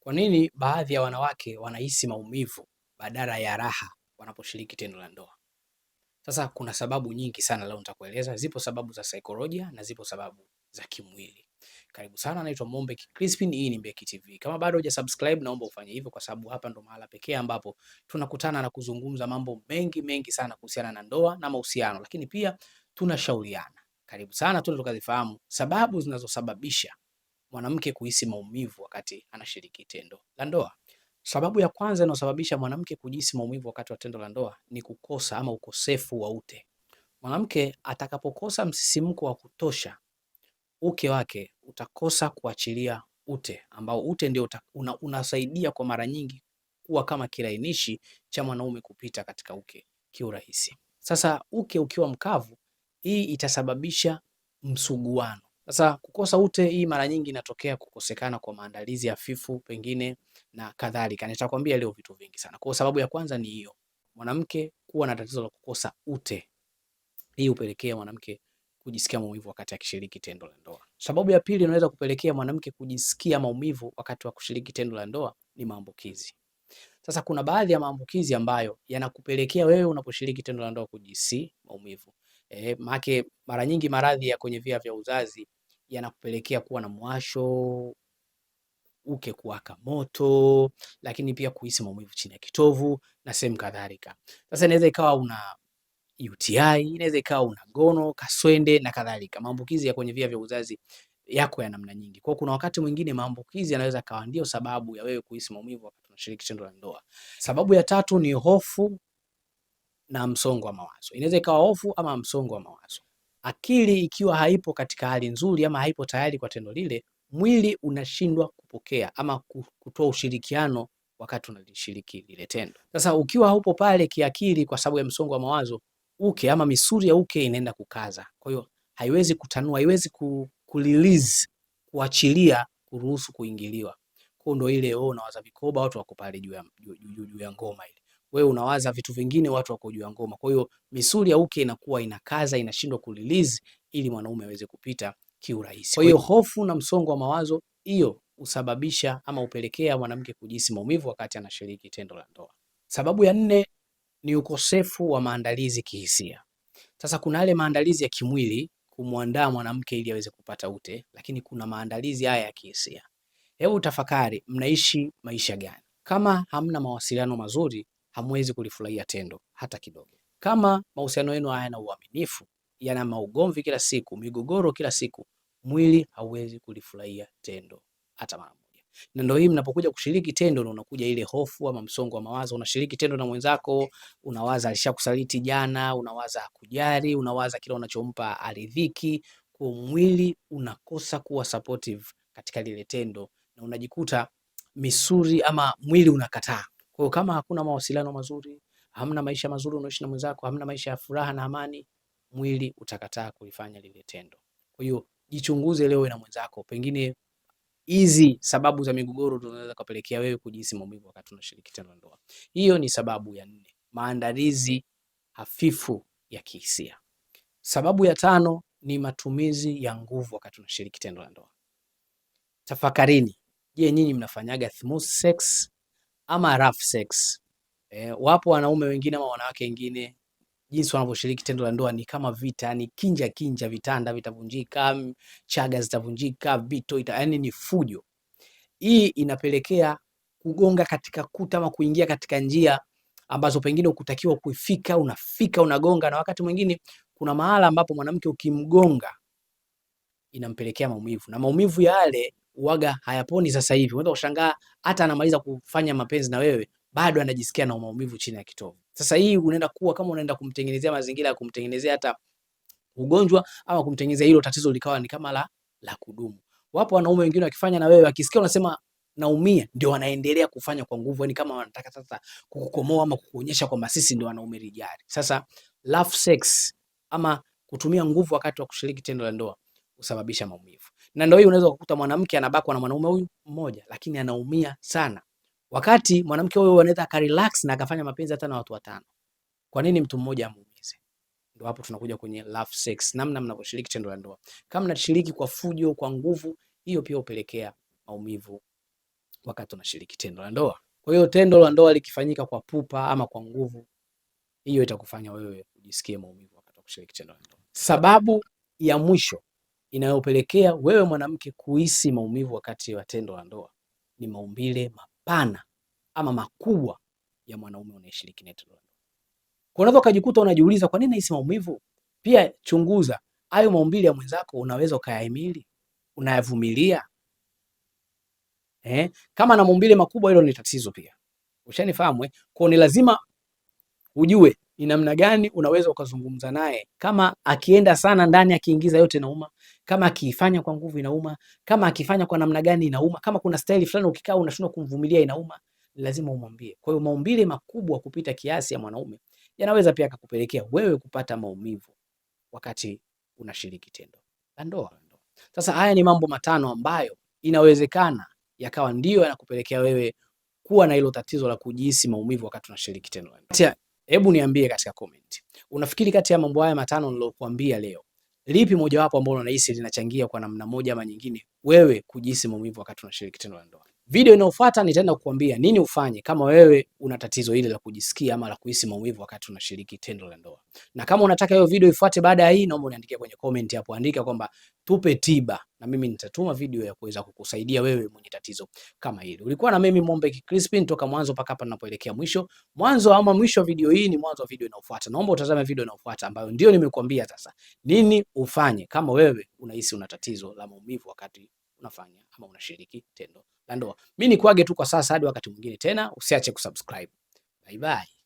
Kwa nini baadhi ya wanawake wanahisi maumivu badala ya raha wanaposhiriki tendo la ndoa? Sasa kuna sababu nyingi sana leo nitakueleza. Zipo sababu za saikolojia na zipo sababu za kimwili. Karibu sana, naitwa Mombeki Crispin, hii ni Mbeki TV. Kama bado hujasubscribe, naomba ufanye hivyo kwa sababu hapa ndo mahala pekee ambapo tunakutana na kuzungumza mambo mengi sana kuhusiana na ndoa na mahusiano, lakini pia tunashauriana. Karibu sana, tuende tukazifahamu sababu zinazosababisha mwanamke kuhisi maumivu wakati anashiriki tendo la ndoa. Sababu ya kwanza inayosababisha mwanamke kujihisi maumivu wakati wa tendo la ndoa ni kukosa ama ukosefu wa ute. Mwanamke atakapokosa msisimko wa kutosha, uke wake utakosa kuachilia ute, ambao ute ndio unasaidia kwa mara nyingi kuwa kama kilainishi cha mwanaume kupita katika uke kiurahisi. Sasa uke ukiwa mkavu, hii itasababisha msuguano. Sasa kukosa ute hii mara nyingi inatokea kukosekana kwa maandalizi hafifu pengine na kadhalika. Nitakwambia leo vitu vingi sana. Kwa sababu ya kwanza ni hiyo, mwanamke kuwa na tatizo la kukosa ute. Hii hupelekea mwanamke kujisikia maumivu wakati akishiriki tendo la ndoa. Sababu ya pili inaweza kupelekea mwanamke kujisikia maumivu wakati wa kushiriki tendo la ndoa ni maambukizi. Sasa kuna baadhi ya maambukizi ambayo yanakupelekea wewe unaposhiriki tendo la ndoa kujihisi maumivu. Maana mara nyingi maradhi ya kwenye via vya uzazi yanakupelekea kuwa na mwasho, uke kuwaka moto, lakini pia kuhisi maumivu chini ya kitovu na sehemu kadhalika. Sasa inaweza ikawa una UTI, inaweza ikawa una gono, kaswende na kadhalika. Maambukizi ya kwenye via vya uzazi yako ya namna nyingi. Kwa kuna wakati mwingine maambukizi yanaweza kawa ndio sababu ya wewe kuhisi maumivu wakati unashiriki tendo la ndoa. Sababu ya tatu ni hofu na msongo wa mawazo. Inaweza ikawa hofu ama msongo wa mawazo. Akili ikiwa haipo katika hali nzuri ama haipo tayari kwa tendo lile, mwili unashindwa kupokea ama kutoa ushirikiano wakati unalishiriki lile tendo. Sasa ukiwa haupo pale kiakili kwa sababu ya msongo wa mawazo, uke ama misuli ya uke inaenda kukaza. Kwa hiyo haiwezi kutanua, haiwezi kurelease, kuachilia, kuruhusu kuingiliwa. Kwa ndo ile unawaza vikoba, watu wako pale juu ya ngoma ile. Wewe unawaza vitu vingine, watu wako juu ya ngoma. Kwa hiyo misuli ya uke inakuwa inakaza, inashindwa kurelease ili mwanaume aweze kupita kiurahisi. Kwa hiyo hofu na msongo wa mawazo hiyo husababisha ama hupelekea mwanamke kujihisi maumivu wakati anashiriki tendo la ndoa. Sababu ya nne ni ukosefu wa maandalizi kihisia. Sasa kuna yale maandalizi ya kimwili kumwandaa mwanamke ili aweze kupata ute, lakini kuna maandalizi haya ya kihisia. Hebu tafakari, mnaishi maisha gani? Kama hamna mawasiliano mazuri, hamwezi kulifurahia tendo hata kidogo. Kama mahusiano yenu hayana uaminifu, yana maugomvi kila siku, migogoro kila siku, mwili hauwezi kulifurahia tendo hata mara moja. Na ndio hii mnapokuja kushiriki tendo, unakuja ile hofu ama msongo wa mawazo. Unashiriki tendo na mwenzako, unawaza alishakusaliti jana, unawaza kujari, unawaza kila unachompa aridhiki, kwa mwili unakosa kuwa supportive katika lile tendo na unajikuta misuli ama mwili unakataa. Kwa hiyo kama hakuna mawasiliano mazuri, hamna maisha mazuri unaishi na mwenzako, hamna maisha ya furaha na amani, mwili utakataa kulifanya lile tendo. Kwa hiyo jichunguze leo na mwenzako, pengine hizi sababu za migogoro zinaweza kupelekea wewe kujihisi maumivu wakati unashiriki tendo la ndoa. Hiyo ni sababu ya nne, maandalizi hafifu ya kihisia. Sababu ya tano ni matumizi ya nguvu wakati unashiriki tendo la ndoa. Tafakarini, je, nyinyi mnafanyaga smooth sex ama rough sex? Wapo wanaume wengine ama wanawake wengine jinsi wanavyoshiriki tendo la ndoa ni kama vita, ni kinja, vitanda vitavunjika, chaga zitavunjika, vito yani ni fujo. Hii inapelekea kugonga katika kuta ama kuingia katika njia ambazo pengine ukutakiwa kuifika, unafika unagonga, na wakati mwingine kuna mahala ambapo mwanamke ukimgonga inampelekea maumivu, na maumivu yale uwaga hayaponi sasa hivi. Unaweza kushangaa hata anamaliza kufanya mapenzi na wewe bado anajisikia na maumivu chini ya kitovu. Sasa hii unaenda kuwa kama unaenda kumtengenezea mazingira ya kumtengenezea hata ugonjwa ama kumtengenezea hilo tatizo likawa ni kama la kudumu. Wapo wanaume wengine wakifanya na wewe akisikia unasema naumia ndio wanaendelea kufanya kwa nguvu, yani kama wanataka sasa kukukomoa ama kukuonyesha kwamba sisi ndio wanaume rijali. Sasa rough sex ama kutumia nguvu wakati wa kushiriki tendo la ndoa husababisha maumivu. Na ndio hiyo unaweza kukuta mwanamke anabakwa na mwanaume huyu mmoja lakini anaumia sana. Wakati mwanamke huyo anaweza akarelax na akafanya mapenzi hata na watu watano. Kwa nini mtu mmoja amuumize? Ndio hapo tunakuja kwenye rough sex, namna mnavyoshiriki tendo la ndoa. Kama mnashiriki kwa fujo, kwa nguvu, hiyo pia hupelekea maumivu wakati unashiriki tendo la ndoa. Kwa hiyo tendo la ndoa likifanyika kwa pupa ama kwa nguvu, hiyo itakufanya wewe ujisikie maumivu wakati wa kushiriki tendo la ndoa. Sababu ya mwisho inayopelekea wewe mwanamke kuhisi maumivu wakati wa tendo la ndoa ni maumbile mapana ama makubwa ya mwanaume unayeshiriki naye tendo la ndoa. Kwa unaweza ukajikuta unajiuliza kwa nini nahisi maumivu? Pia chunguza hayo maumbile ya mwenzako, unaweza ukayahimili? Unayavumilia? Kama na maumbile makubwa, hilo ni tatizo pia. Ushanifahamu? Kwa ni lazima ujue ni namna gani unaweza ukazungumza naye. Kama akienda sana ndani, akiingiza yote inauma. Kama akifanya kwa nguvu inauma. Kama akifanya kwa namna gani inauma. Kama kuna staili fulani ukikaa unashindwa kumvumilia inauma, lazima umwambie. Kwa hiyo maumbile makubwa kupita kiasi ya mwanaume yanaweza pia kukupelekea wewe kupata maumivu wakati unashiriki tendo la ndoa. Sasa haya ni mambo matano ambayo inawezekana yakawa ndio yanakupelekea wewe kuwa na hilo tatizo la kujihisi maumivu wakati unashiriki tendo la ndoa. Hebu niambie katika comment, unafikiri kati ya mambo haya matano nilokuambia leo, lipi mojawapo ambalo unahisi linachangia kwa namna moja ama nyingine wewe kujihisi maumivu wakati unashiriki tendo la ndoa? Video inayofuata nitaenda kukuambia nini ufanye kama wewe una tatizo hili la kujisikia ama la kuhisi maumivu wakati unashiriki tendo la ndoa. Na kama unataka hiyo video ifuate baada ya hii, naomba uniandikie kwenye comment hapo, andika kwamba tupe tiba, na mimi nitatuma video ya kuweza kukusaidia wewe mwenye tatizo kama hili. Ulikuwa na mimi Mombek Crispin toka mwanzo mpaka hapa ninapoelekea mwisho. Mwanzo ama mwisho wa video hii ni mwanzo wa video inayofuata. Naomba utazame video inayofuata ambayo ndio nimekuambia sasa nini ufanye kama wewe unahisi una tatizo la maumivu wakati unafanya ama unashiriki tendo la ndoa. Mimi nikuage tu kwa sasa hadi wakati mwingine tena, usiache kusubscribe. Bye bye.